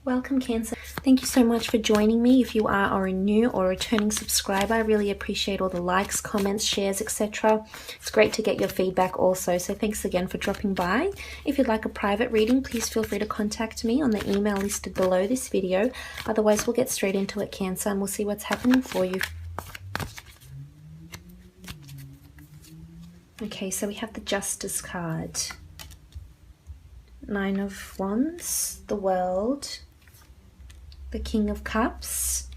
Welcome, Cancer. Thank you so much for joining me. If you are a new or returning subscriber, I really appreciate all the likes, comments, shares, etc. It's great to get your feedback also, so thanks again for dropping by. If you'd like a private reading, please feel free to contact me on the email listed below this video. Otherwise, we'll get straight into it, Cancer, and we'll see what's happening for you. Okay, so we have the Justice card. Nine of Wands, the World, the King of Cups,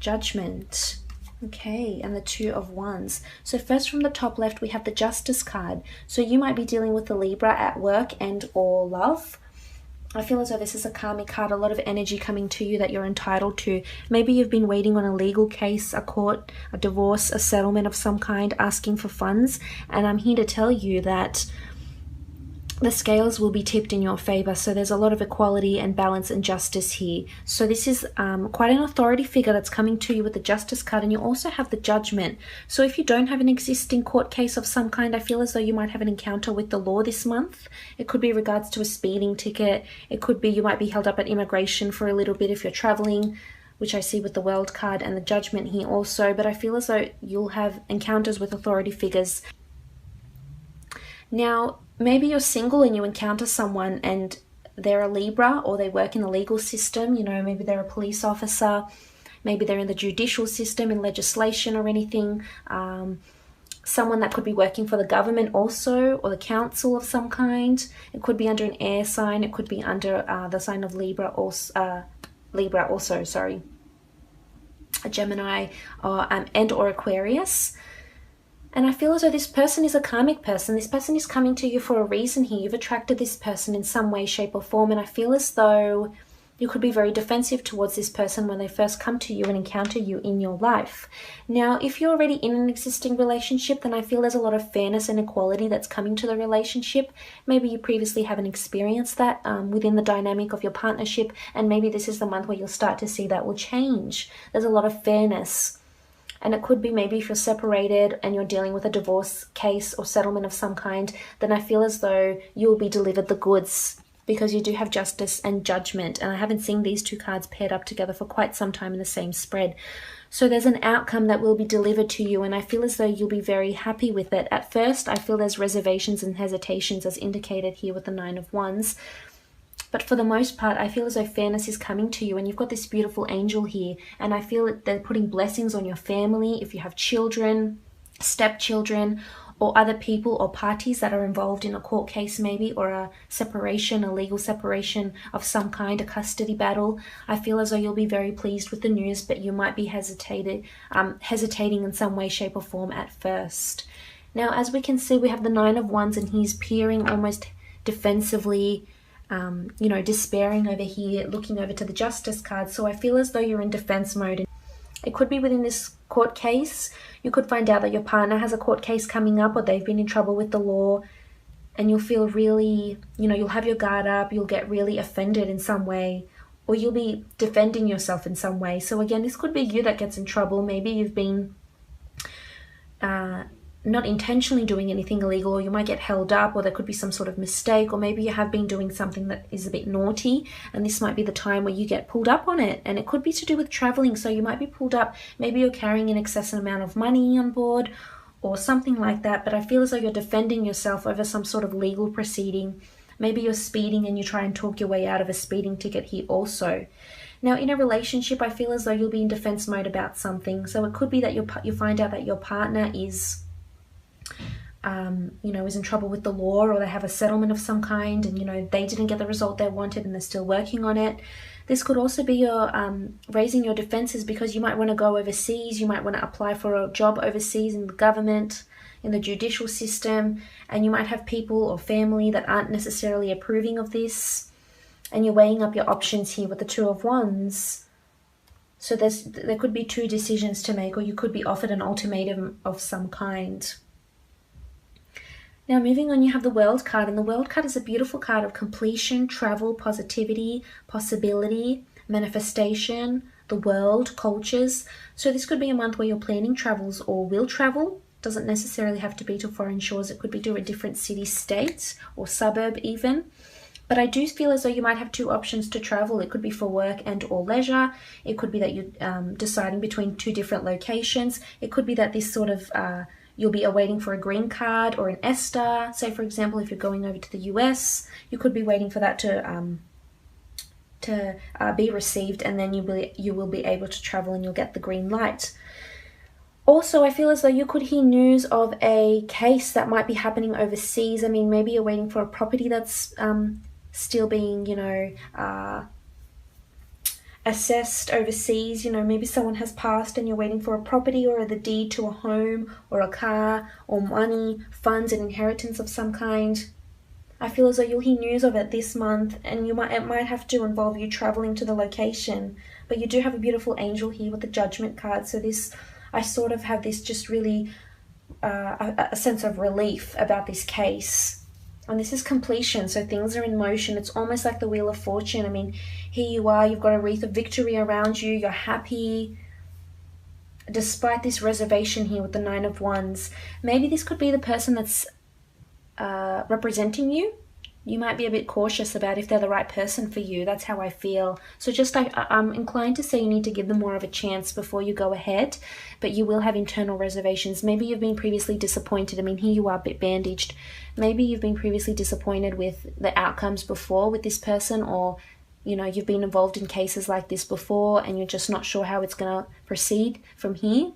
Judgment. Okay, and the Two of Wands. So first from the top left, we have the Justice card. So you might be dealing with the Libra at work and or love. I feel as though this is a karmic card, a lot of energy coming to you that you're entitled to. Maybe you've been waiting on a legal case, a court, a divorce, a settlement of some kind, asking for funds. And I'm here to tell you that the scales will be tipped in your favor. So there's a lot of equality and balance and justice here. So this is quite an authority figure that's coming to you with the Justice card, and you also have the Judgment. So if you don't have an existing court case of some kind, I feel as though you might have an encounter with the law this month. It could be regards to a speeding ticket. It could be you might be held up at immigration for a little bit if you're traveling, which I see with the World card and the Judgment here also. But I feel as though you'll have encounters with authority figures. Now, maybe you're single and you encounter someone and they're a Libra, or they work in the legal system. You know, maybe they're a police officer, maybe they're in the judicial system, in legislation or anything. Someone that could be working for the government also, or the council of some kind. It could be under an air sign. It could be under the sign of Libra also, a Gemini or Aquarius. And I feel as though this person is a karmic person. This person is coming to you for a reason here. You've attracted this person in some way, shape or form. And I feel as though you could be very defensive towards this person when they first come to you and encounter you in your life. Now, if you're already in an existing relationship, then I feel there's a lot of fairness and equality that's coming to the relationship. Maybe you previously haven't experienced that within the dynamic of your partnership. And maybe this is the month where you'll start to see that will change. There's a lot of fairness. And it could be maybe if you're separated and you're dealing with a divorce case or settlement of some kind, then I feel as though you'll be delivered the goods, because you do have Justice and Judgment. And I haven't seen these two cards paired up together for quite some time in the same spread. So there's an outcome that will be delivered to you, and I feel as though you'll be very happy with it. At first, I feel there's reservations and hesitations as indicated here with the Nine of Wands. But for the most part, I feel as though fairness is coming to you, and you've got this beautiful angel here. And I feel that they're putting blessings on your family. If you have children, stepchildren, or other people or parties that are involved in a court case maybe, or a separation, a legal separation of some kind, a custody battle, I feel as though you'll be very pleased with the news, but you might be hesitating in some way, shape or form at first. Now, as we can see, we have the Nine of Wands, and he's peering almost defensively, you know, despairing over here, looking over to the Justice card. So I feel as though you're in defense mode. It could be within this court case. You could find out that your partner has a court case coming up, or they've been in trouble with the law, and you'll feel really, you know, you'll have your guard up, you'll get really offended in some way, or you'll be defending yourself in some way. So again, this could be you that gets in trouble. Maybe you've been not intentionally doing anything illegal, or you might get held up, or there could be some sort of mistake, or maybe you have been doing something that is a bit naughty, and this might be the time where you get pulled up on it. And it could be to do with traveling, so you might be pulled up. Maybe you're carrying an excessive amount of money on board or something like that, but I feel as though you're defending yourself over some sort of legal proceeding. Maybe you're speeding and you try and talk your way out of a speeding ticket here also. Now, in a relationship, I feel as though you'll be in defense mode about something. So it could be that you find out that your partner is you know, is in trouble with the law, or they have a settlement of some kind, and, you know, they didn't get the result they wanted and they're still working on it. This could also be your raising your defenses, because you might want to go overseas. You might want to apply for a job overseas in the government, in the judicial system, and you might have people or family that aren't necessarily approving of this, and you're weighing up your options here with the Two of Wands. So there could be two decisions to make, or you could be offered an ultimatum of some kind. Now, moving on, you have the World card, and the World card is a beautiful card of completion, travel, positivity, possibility, manifestation, the world, cultures. So this could be a month where you're planning travels or will travel. Doesn't necessarily have to be to foreign shores. It could be to a different city, state, or suburb even. But I do feel as though you might have two options to travel. It could be for work and or leisure. It could be that you're deciding between two different locations. It could be that this sort of, you'll be awaiting for a green card or an ESTA. Say, for example, if you're going over to the US, you could be waiting for that to be received, and then you will be able to travel and you'll get the green light. Also, I feel as though you could hear news of a case that might be happening overseas. I mean, maybe you're waiting for a property that's still being, assessed overseas. Maybe someone has passed and you're waiting for a property or the deed to a home or a car or money, funds, and inheritance of some kind. I feel as though you'll hear news of it this month, and it might have to involve you traveling to the location. But you do have a beautiful angel here with the Judgment card. So I sort of have this just really a sense of relief about this case. And this is completion, so things are in motion. It's almost like the Wheel of Fortune. I mean, here you are, you've got a wreath of victory around you, you're happy. Despite this reservation here with the Nine of Wands, maybe this could be the person that's representing you. You might be a bit cautious about if they're the right person for you. That's how I feel. So I'm inclined to say you need to give them more of a chance before you go ahead, but you will have internal reservations. Maybe you've been previously disappointed. I mean, here you are a bit bandaged. Maybe you've been previously disappointed with the outcomes before with this person, or you've been involved in cases like this before and you're just not sure how it's going to proceed from here.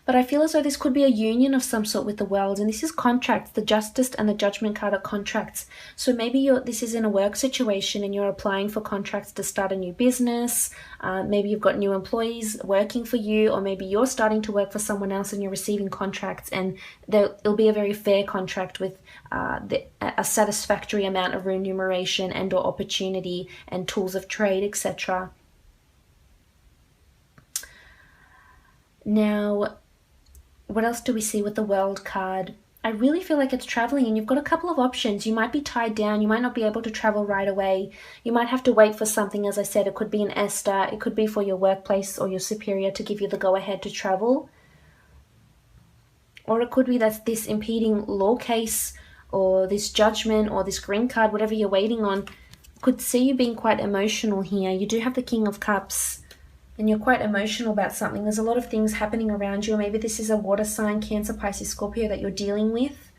But I feel as though this could be a union of some sort with the World, and this is contracts. The Justice and the Judgment card are contracts. So maybe this is in a work situation and you're applying for contracts to start a new business. Maybe you've got new employees working for you, or maybe you're starting to work for someone else and you're receiving contracts, and it'll be a very fair contract with a satisfactory amount of remuneration and or opportunity and tools of trade, etc. Now, what else do we see with the World card? I really feel like it's traveling, and you've got a couple of options. You might be tied down. You might not be able to travel right away. You might have to wait for something. As I said, it could be an ESTA. It could be for your workplace or your superior to give you the go-ahead to travel. Or it could be that this impeding law case or this judgment or this green card, whatever you're waiting on, could see you being quite emotional here. You do have the King of Cups, and you're quite emotional about something. There's a lot of things happening around you. Or maybe this is a water sign, Cancer, Pisces, Scorpio, that you're dealing with.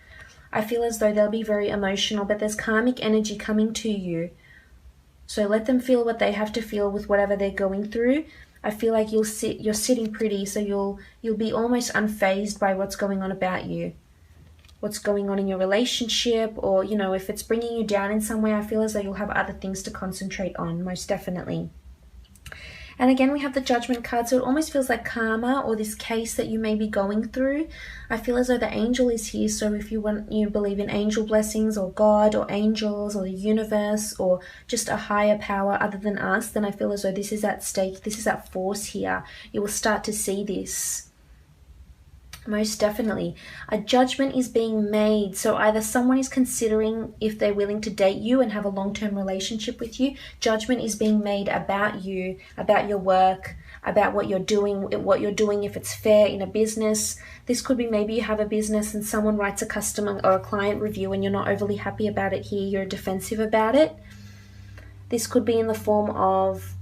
I feel as though they'll be very emotional, but there's karmic energy coming to you. So let them feel what they have to feel with whatever they're going through. I feel like you're sitting pretty, so you'll be almost unfazed by what's going on about you. What's going on in your relationship, or, if it's bringing you down in some way, I feel as though you'll have other things to concentrate on, most definitely. And again, we have the Judgment card, so it almost feels like karma or this case that you may be going through. I feel as though the angel is here, so if you believe in angel blessings or God or angels or the universe or just a higher power other than us, then I feel as though this is at stake, this is at force here. You will start to see this. Most definitely. A judgment is being made. So either someone is considering if they're willing to date you and have a long-term relationship with you. Judgment is being made about you, about your work, about what you're doing if it's fair in a business. This could be maybe you have a business and someone writes a customer or a client review and you're not overly happy about it here. You're defensive about it. This could be in the form of,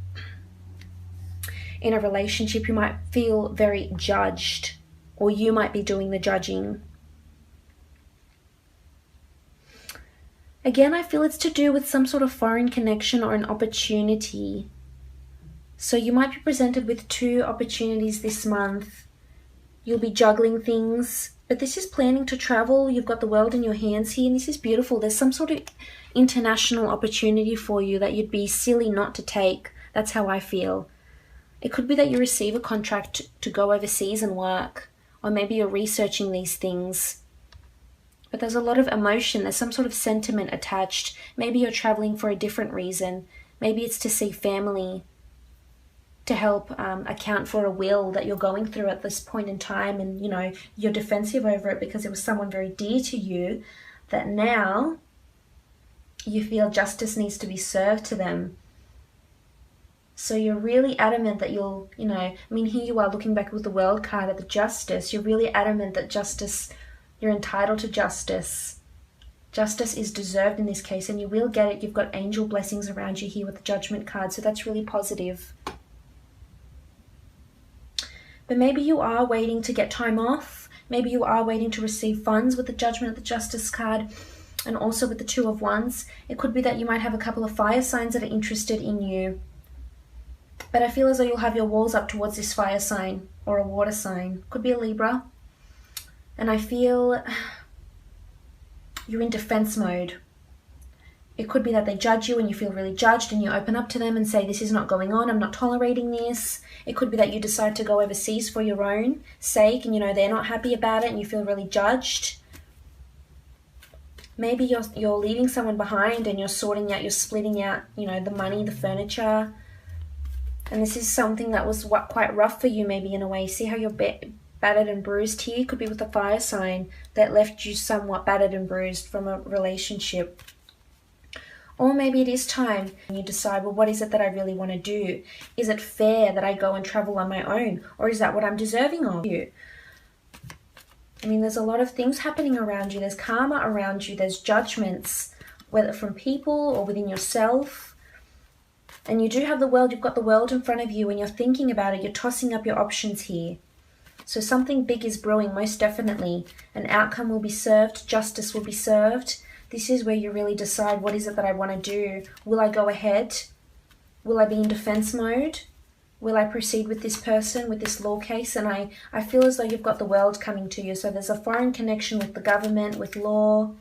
in a relationship, you might feel very judged, or you might be doing the judging. Again, I feel it's to do with some sort of foreign connection or an opportunity. So you might be presented with two opportunities this month. You'll be juggling things, but this is planning to travel. You've got the world in your hands here, and this is beautiful. There's some sort of international opportunity for you that you'd be silly not to take. That's how I feel. It could be that you receive a contract to go overseas and work. Or maybe you're researching these things. But there's a lot of emotion. There's some sort of sentiment attached. Maybe you're traveling for a different reason. Maybe it's to see family, to help account for a will that you're going through at this point in time. And, you're defensive over it because it was someone very dear to you that now you feel justice needs to be served to them. So you're really adamant that you'll, here you are looking back with the World card at the Justice. You're really adamant that justice, you're entitled to justice. Justice is deserved in this case, and you will get it. You've got angel blessings around you here with the Judgment card, so that's really positive. But maybe you are waiting to get time off. Maybe you are waiting to receive funds with the Judgment, the Justice card, and also with the Two of Wands. It could be that you might have a couple of fire signs that are interested in you. But I feel as though you'll have your walls up towards this fire sign or a water sign. Could be a Libra. And I feel you're in defense mode. It could be that they judge you and you feel really judged and you open up to them and say, this is not going on, I'm not tolerating this. It could be that you decide to go overseas for your own sake and, you know, they're not happy about it and you feel really judged. Maybe you're leaving someone behind and you're sorting out, you're splitting out, you know, the money, the furniture. And this is something that was quite rough for you maybe in a way. See how you're battered and bruised here? Could be with a fire sign that left you somewhat battered and bruised from a relationship. Or maybe it is time and you decide, well, what is it that I really want to do? Is it fair that I go and travel on my own? Or is that what I'm deserving of you? I mean, there's a lot of things happening around you. There's karma around you. There's judgments, whether from people or within yourself. And you do have the world. You've got the world in front of you and you're thinking about it. You're tossing up your options here. So something big is brewing, most definitely. An outcome will be served. Justice will be served. This is where you really decide, what is it that I want to do? Will I go ahead? Will I be in defense mode? Will I proceed with this person, with this law case? And I feel as though you've got the world coming to you. So there's a foreign connection with the government, with law.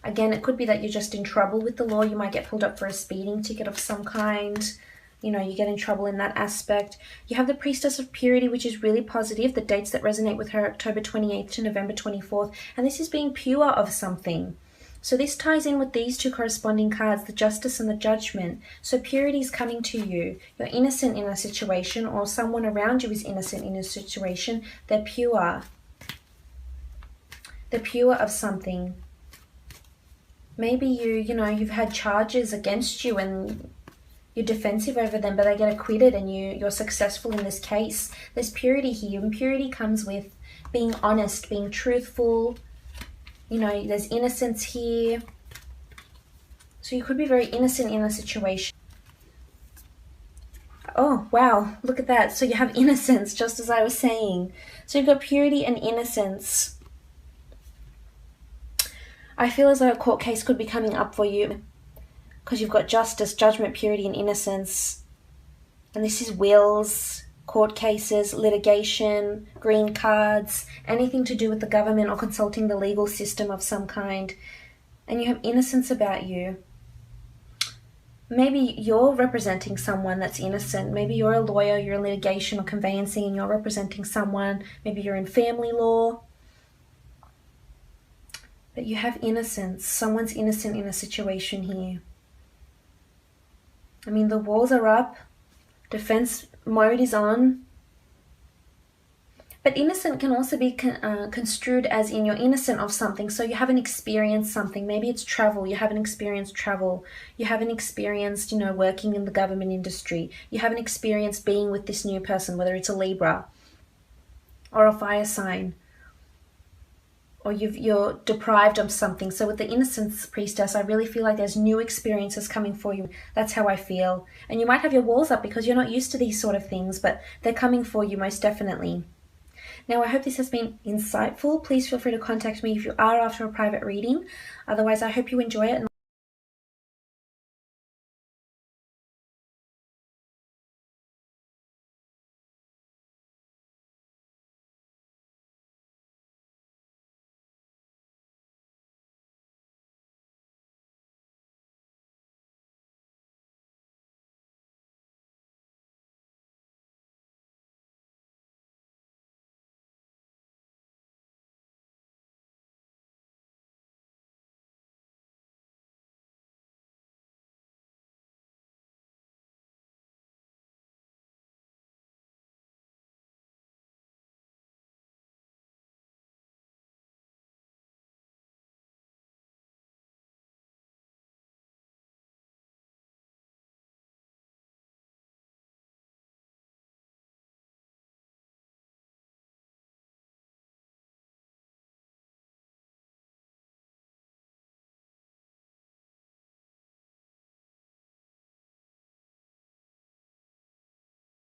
Again, it could be that you're just in trouble with the law. You might get pulled up for a speeding ticket of some kind. You know, you get in trouble in that aspect. You have the Priestess of Purity, which is really positive. The dates that resonate with her, October 28th to November 24th. And this is being pure of something. So this ties in with these two corresponding cards, the Justice and the Judgment. So purity is coming to you. You're innocent in a situation, or someone around you is innocent in a situation. They're pure. They're pure of something. Maybe you've had charges against you and you're defensive over them, but they get acquitted and you're successful in this case. There's purity here, and purity comes with being honest, being truthful. You know, there's innocence here. So you could be very innocent in a situation. Oh, wow, look at that. So you have innocence, just as I was saying. So you've got purity and innocence. I feel as though a court case could be coming up for you because you've got justice, judgment, purity, and innocence. And this is wills, court cases, litigation, green cards, anything to do with the government or consulting the legal system of some kind. And you have innocence about you. Maybe you're representing someone that's innocent. Maybe you're a lawyer, you're in litigation or conveyancing, and you're representing someone. Maybe you're in family law. But you have innocence. Someone's innocent in a situation here. I mean, the walls are up. Defense mode is on. But innocent can also be construed as in you're innocent of something. So you haven't experienced something. Maybe it's travel. You haven't experienced travel. You haven't experienced, working in the government industry. You haven't experienced being with this new person, whether it's a Libra or a fire sign. Or you're deprived of something. So with the Innocence Priestess, I really feel like there's new experiences coming for you. That's how I feel. And you might have your walls up because you're not used to these sort of things, but they're coming for you most definitely. Now, I hope this has been insightful. Please feel free to contact me if you are after a private reading. Otherwise, I hope you enjoy it.